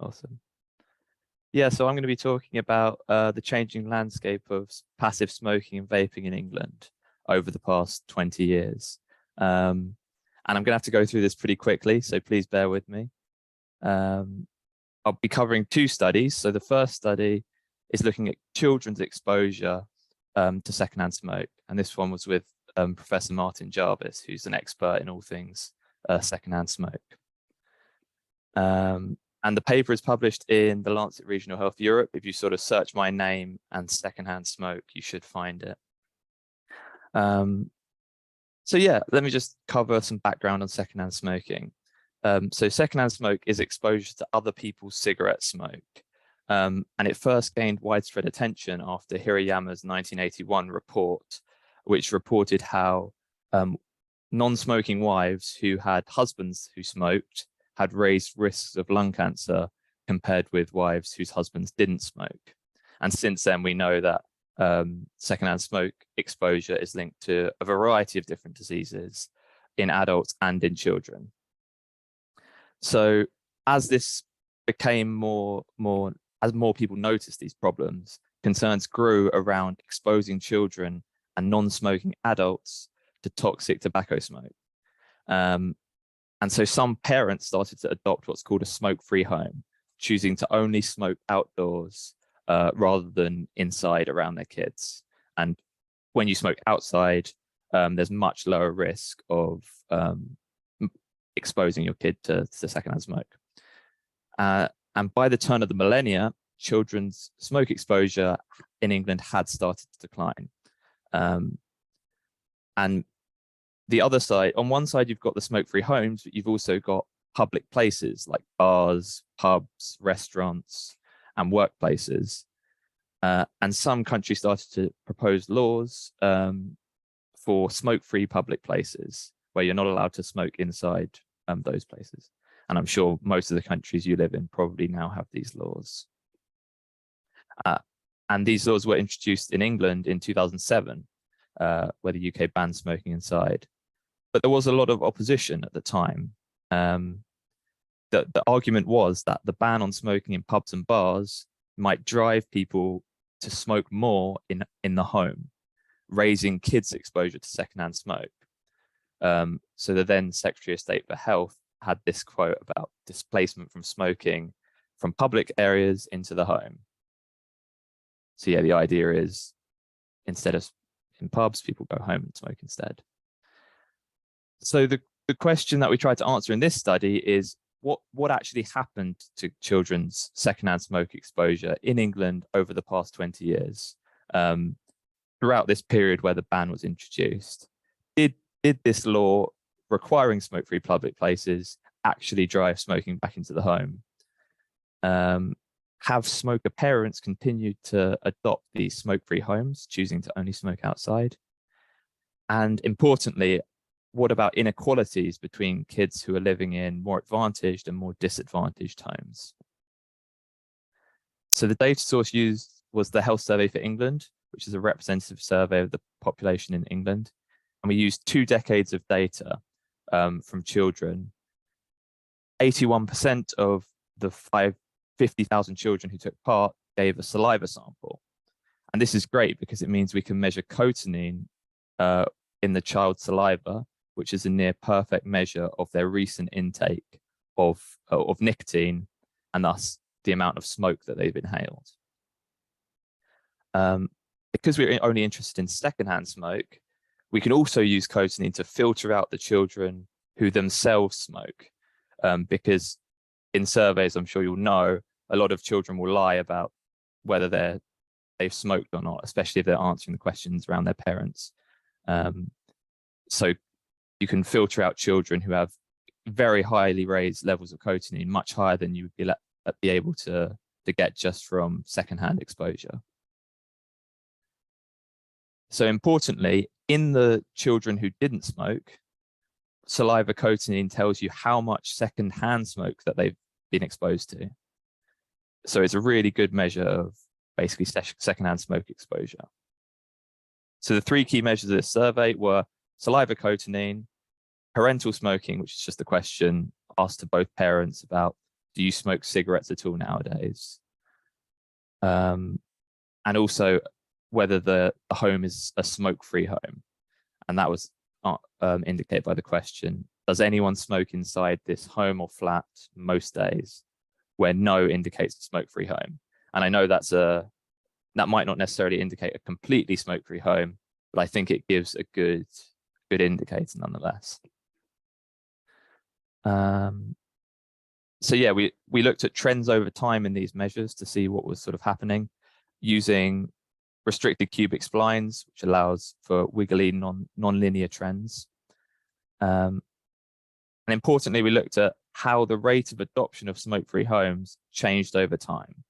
Awesome. Yeah, so I'm going to be talking about the changing landscape of passive smoking and vaping in England over the past 20 years. And I'm going to have to go through this pretty quickly, so please bear with me. I'll be covering two studies. So the first study is looking at children's exposure to secondhand smoke. And this one was with Professor Martin Jarvis, who's an expert in all things secondhand smoke. And the paper is published in the Lancet Regional Health Europe. If you sort of search my name and secondhand smoke, you should find it. So yeah, let me just cover some background on secondhand smoking. So secondhand smoke is exposure to other people's cigarette smoke. And it first gained widespread attention after Hirayama's 1981 report, which reported how non-smoking wives who had husbands who smoked had raised risks of lung cancer compared with wives whose husbands didn't smoke. And since then, we know that secondhand smoke exposure is linked to a variety of different diseases in adults and in children. So as this became as more people noticed these problems, concerns grew around exposing children and non-smoking adults to toxic tobacco smoke. And so some parents started to adopt what's called a smoke-free home, choosing to only smoke outdoors rather than inside around their kids. And when you smoke outside, there's much lower risk of exposing your kid to secondhand smoke. And by the turn of the millennia, children's smoke exposure in England had started to decline. And the other side, on one side, you've got the smoke-free homes, but you've also got public places like bars, pubs, restaurants, and workplaces. And some countries started to propose laws for smoke-free public places where you're not allowed to smoke inside those places. And I'm sure most of the countries you live in probably now have these laws. And these laws were introduced in England in 2007, where the UK banned smoking inside. But there was a lot of opposition at the time. The argument was that the ban on smoking in pubs and bars might drive people to smoke more in the home, raising kids' exposure to secondhand smoke. So the then Secretary of State for Health had this quote about displacement from smoking from public areas into the home. So yeah, the idea is instead of in pubs, people go home and smoke instead. So the question that we tried to answer in this study is what actually happened to children's secondhand smoke exposure in England over the past 20 years, throughout this period where the ban was introduced. Did this law requiring smoke-free public places actually drive smoking back into the home? Have smoker parents continued to adopt these smoke-free homes, choosing to only smoke outside? And importantly, what about inequalities between kids who are living in more advantaged and more disadvantaged homes? So the data source used was the Health Survey for England, which is a representative survey of the population in England. And we used 2 decades of data from children. 81% of the 50,000 children who took part gave a saliva sample. And this is great because it means we can measure cotinine in the child's saliva, which is a near perfect measure of their recent intake of nicotine and thus the amount of smoke that they've inhaled. Because we're only interested in secondhand smoke, we can also use cotinine to filter out the children who themselves smoke, because in surveys, I'm sure you'll know, a lot of children will lie about whether they've smoked or not, especially if they're answering the questions around their parents. So you can filter out children who have very highly raised levels of cotinine, much higher than you would be able to get just from secondhand exposure. So importantly, in the children who didn't smoke, saliva cotinine tells you how much secondhand smoke that they've been exposed to. So it's a really good measure of basically secondhand smoke exposure. So the 3 key measures of this survey were saliva cotinine, parental smoking, which is just a question asked to both parents about do you smoke cigarettes at all nowadays? And also whether the home is a smoke-free home. And that was indicated by the question, does anyone smoke inside this home or flat most days, where no indicates a smoke-free home? And I know that might not necessarily indicate a completely smoke-free home, but I think it gives a good indicator nonetheless. So yeah, we looked at trends over time in these measures to see what was sort of happening using restricted cubic splines, which allows for wiggly non-linear trends. And importantly, we looked at how the rate of adoption of smoke-free homes changed over time,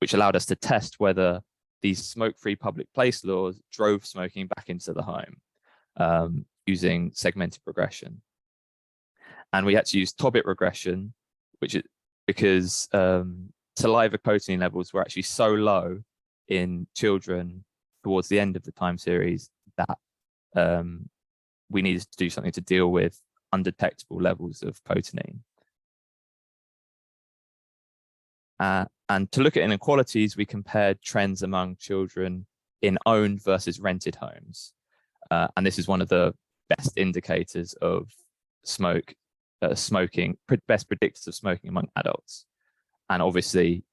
which allowed us to test whether these smoke-free public place laws drove smoking back into the home using segmented regression. And we had to use Tobit regression, which is because saliva cotinine levels were actually so low in children towards the end of the time series that we needed to do something to deal with undetectable levels of cotinine. And to look at inequalities, we compared trends among children in owned versus rented homes. And this is one of the best indicators of smoking, best predictors of smoking among adults. And obviously,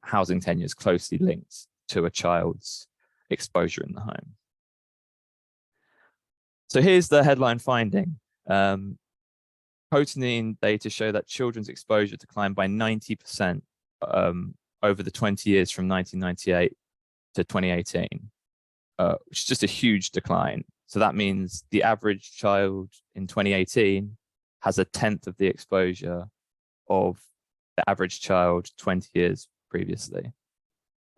housing tenure is closely linked to a child's exposure in the home. So here's the headline finding. Cotinine data show that children's exposure declined by 90% over the 20 years from 1998 to 2018, which is just a huge decline. So that means the average child in 2018 has 1/10 of the exposure of the average child 20 years previously.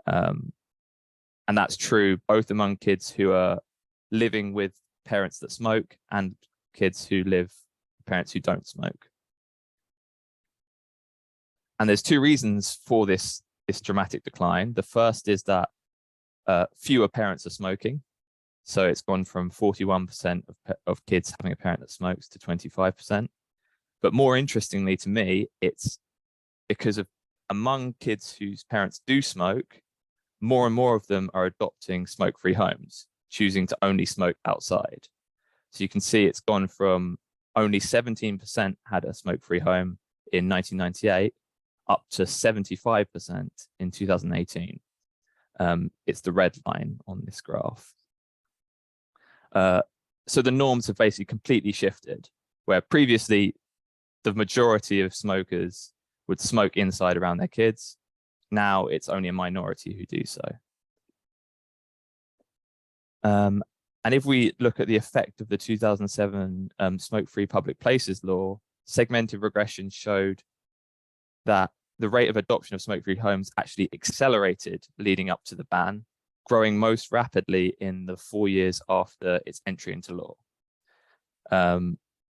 And that's true both among kids who are living with parents that smoke and kids who live with parents who don't smoke. And there's two reasons for this dramatic decline. The first is that fewer parents are smoking. So it's gone from 41% of kids having a parent that smokes to 25%. But more interestingly to me, it's because of among kids whose parents do smoke, more and more of them are adopting smoke-free homes, choosing to only smoke outside. So you can see it's gone from only 17% had a smoke-free home in 1998 up to 75% in 2018. It's the red line on this graph. So the norms have basically completely shifted, where previously the majority of smokers would smoke inside around their kids. Now it's only a minority who do so. And if we look at the effect of the 2007 smoke-free public places law, segmented regression showed that the rate of adoption of smoke-free homes actually accelerated leading up to the ban, growing most rapidly in the 4 years after its entry into law.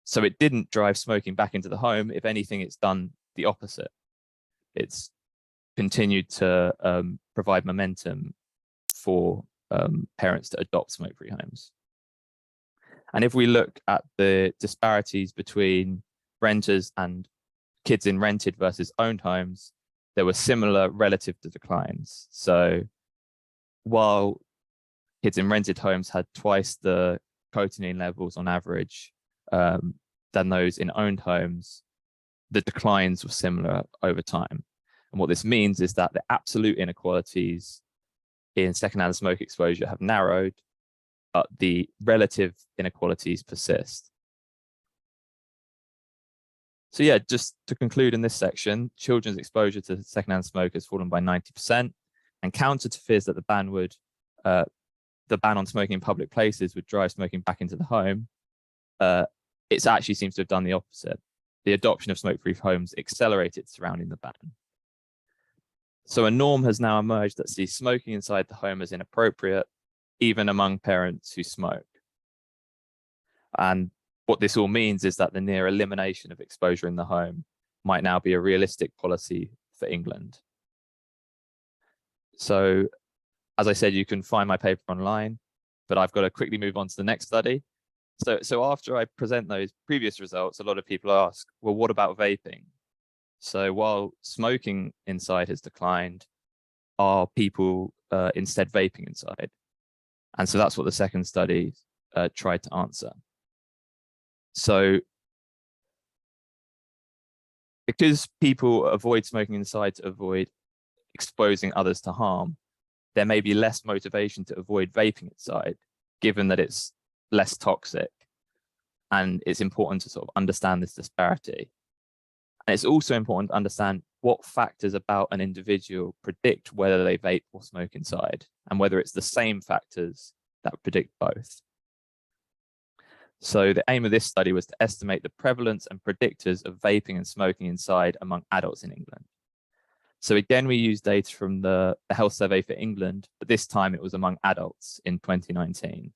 So it didn't drive smoking back into the home. If anything, it's done the opposite. It's continued to provide momentum for parents to adopt smoke-free homes. And if we look at the disparities between renters and kids in rented versus owned homes, there were similar relative declines. So while kids in rented homes had twice the cotinine levels on average than those in owned homes, the declines were similar over time. And what this means is that the absolute inequalities in secondhand smoke exposure have narrowed, but the relative inequalities persist. So yeah, just to conclude in this section, children's exposure to secondhand smoke has fallen by 90%, and counter to fears that the ban on smoking in public places would drive smoking back into the home, it actually seems to have done the opposite. The adoption of smoke-free homes accelerated surrounding the ban. So a norm has now emerged that sees smoking inside the home as inappropriate, even among parents who smoke. And what this all means is that the near elimination of exposure in the home might now be a realistic policy for England. So, as I said, you can find my paper online, but I've got to quickly move on to the next study. So after I present those previous results, a lot of people ask, well, what about vaping? So while smoking inside has declined, are people instead vaping inside? And so that's what the second study tried to answer. So because people avoid smoking inside to avoid exposing others to harm, there may be less motivation to avoid vaping inside, given that it's less toxic. And it's important to sort of understand this disparity. And it's also important to understand what factors about an individual predict whether they vape or smoke inside, and whether it's the same factors that predict both. So the aim of this study was to estimate the prevalence and predictors of vaping and smoking inside among adults in England. So again, we used data from the Health Survey for England, but this time it was among adults in 2019.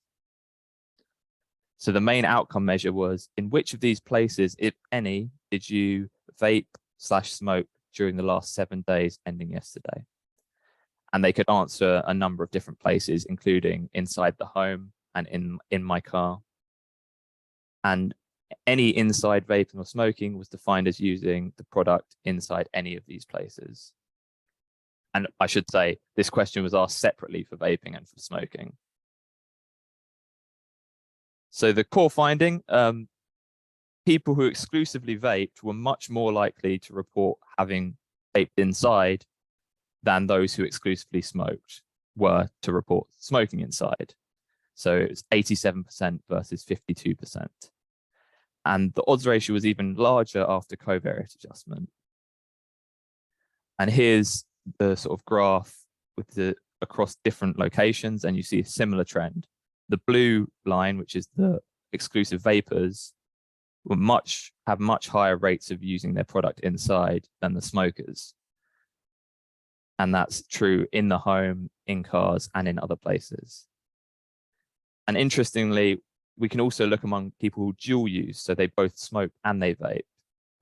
So the main outcome measure was, in which of these places, if any, did you vape/smoke during the last 7 days ending yesterday? And they could answer a number of different places, including inside the home and in my car. And any inside vaping or smoking was defined as using the product inside any of these places. And I should say, this question was asked separately for vaping and for smoking. So the core finding, people who exclusively vaped were much more likely to report having vaped inside than those who exclusively smoked were to report smoking inside. So it's 87% versus 52%. And the odds ratio was even larger after covariate adjustment. And here's the sort of graph with the across different locations, and you see a similar trend. The blue line, which is the exclusive vapors, have much higher rates of using their product inside than the smokers. And that's true in the home, in cars, and in other places. And interestingly, we can also look among people who dual use, so they both smoke and they vape.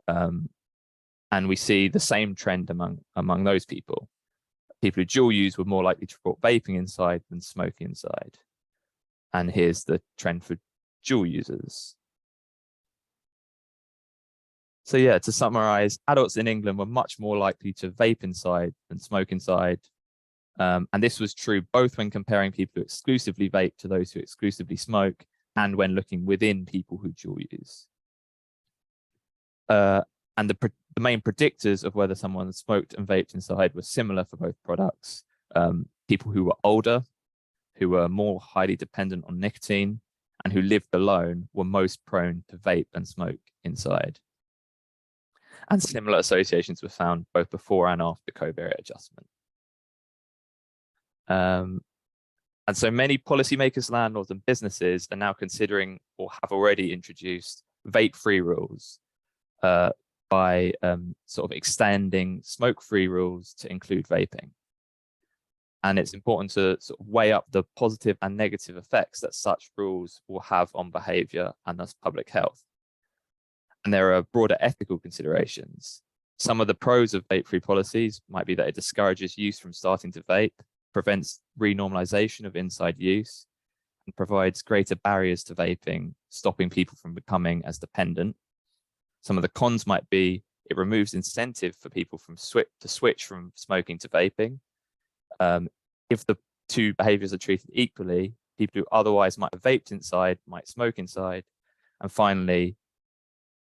And we see the same trend among those people. People who dual use were more likely to report vaping inside than smoking inside. And here's the trend for dual users. So yeah, to summarize, adults in England were much more likely to vape inside than smoke inside. And this was true both when comparing people who exclusively vape to those who exclusively smoke, and when looking within people who dual use. And the main predictors of whether someone smoked and vaped inside were similar for both products. People who were older, who were more highly dependent on nicotine, and who lived alone were most prone to vape and smoke inside. And similar associations were found both before and after covariate adjustment. And so many policymakers, landlords, and businesses are now considering or have already introduced vape-free rules by sort of extending smoke-free rules to include vaping. And it's important to sort of weigh up the positive and negative effects that such rules will have on behavior and thus public health. And there are broader ethical considerations. Some of the pros of vape-free policies might be that it discourages youth from starting to vape, prevents renormalization of inside use, and provides greater barriers to vaping, stopping people from becoming as dependent. Some of the cons might be it removes incentive for people to switch from smoking to vaping. If the two behaviors are treated equally, people who otherwise might have vaped inside might smoke inside. And finally,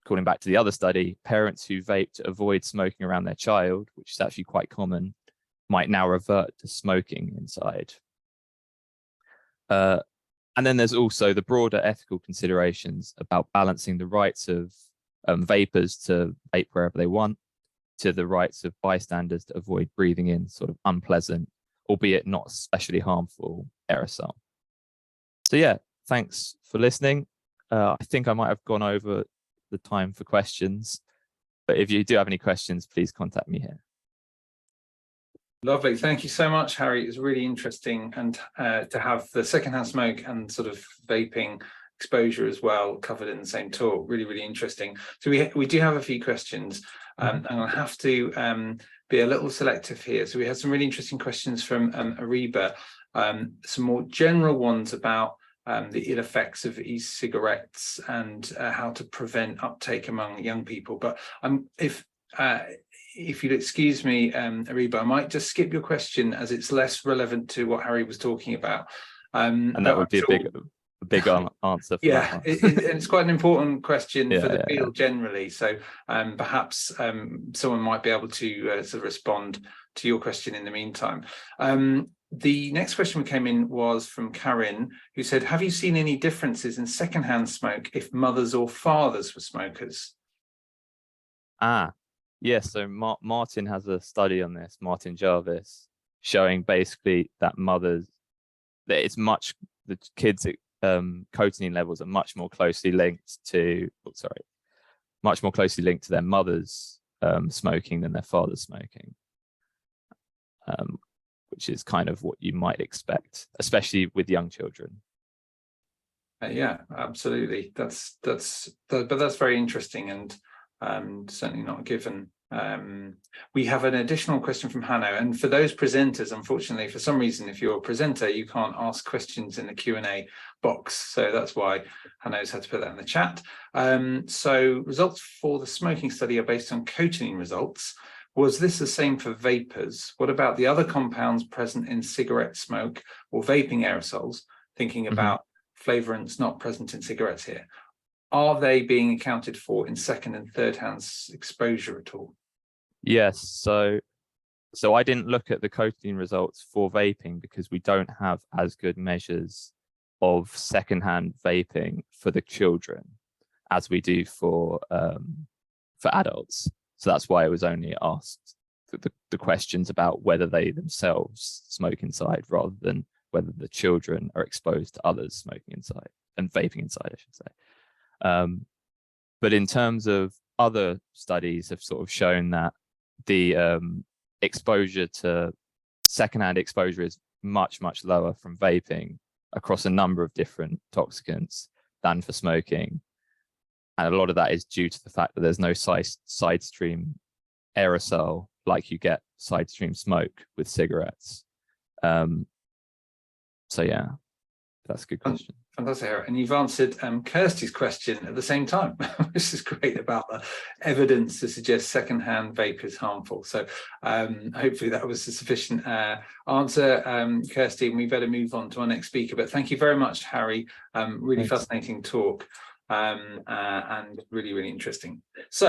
calling back to the other study, parents who vape to avoid smoking around their child, which is actually quite common, might now revert to smoking inside. And then there's also the broader ethical considerations about balancing the rights of vapers to vape wherever they want, to the rights of bystanders to avoid breathing in sort of unpleasant, albeit not especially harmful, aerosol. So yeah, thanks for listening. I think I might have gone over the time for questions, but if you do have any questions, please contact me here. Lovely. Thank you so much, Harry. It was really interesting, and to have the secondhand smoke and sort of vaping exposure as well covered in the same talk. Really, really interesting. So we do have a few questions. And I'll have to be a little selective here. So we had some really interesting questions from Ariba, some more general ones about the ill effects of e-cigarettes and how to prevent uptake among young people. But if if you'd excuse me, Ariba, I might just skip your question as it's less relevant to what Harry was talking about. And that would be a big answer for yeah, that one. it's quite an important question for the Yeah. field generally. So perhaps someone might be able to sort of respond to your question in the meantime. The next question we came in was from Karin, who said, have you seen any differences in secondhand smoke if mothers or fathers were smokers? Yes, so Martin has a study on this, Martin Jarvis, showing basically that the kids' cotinine levels are much more closely linked to their mothers smoking than their father's smoking, which is kind of what you might expect, especially with young children. Yeah, absolutely. But that's very interesting and certainly not a given. We have an additional question from Hanno, and for those presenters, unfortunately, for some reason, if you're a presenter, you can't ask questions in the Q&A box, so that's why Hanno's had to put that in the chat. So results for the smoking study are based on cotinine results. Was this the same for vapors? What about the other compounds present in cigarette smoke or vaping aerosols? Thinking about flavorants not present in cigarettes here. Are they being accounted for in second and third hand exposure at all? Yes, so I didn't look at the cotinine results for vaping because we don't have as good measures of secondhand vaping for the children as we do for adults. So that's why I was only asked the questions about whether they themselves smoke inside rather than whether the children are exposed to others smoking inside and vaping inside, I should say. But in terms of other studies have sort of shown that the exposure to secondhand exposure is much lower from vaping across a number of different toxicants than for smoking, and a lot of that is due to the fact that there's no side stream aerosol like you get side stream smoke with cigarettes. So yeah, that's a good question. Fantastic, and you've answered Kirsty's question at the same time, which is great, about the evidence to suggest secondhand vape is harmful. So hopefully that was a sufficient answer, Kirsty, and we better move on to our next speaker. But thank you very much, Harry. Really Thanks. Fascinating talk and really interesting. So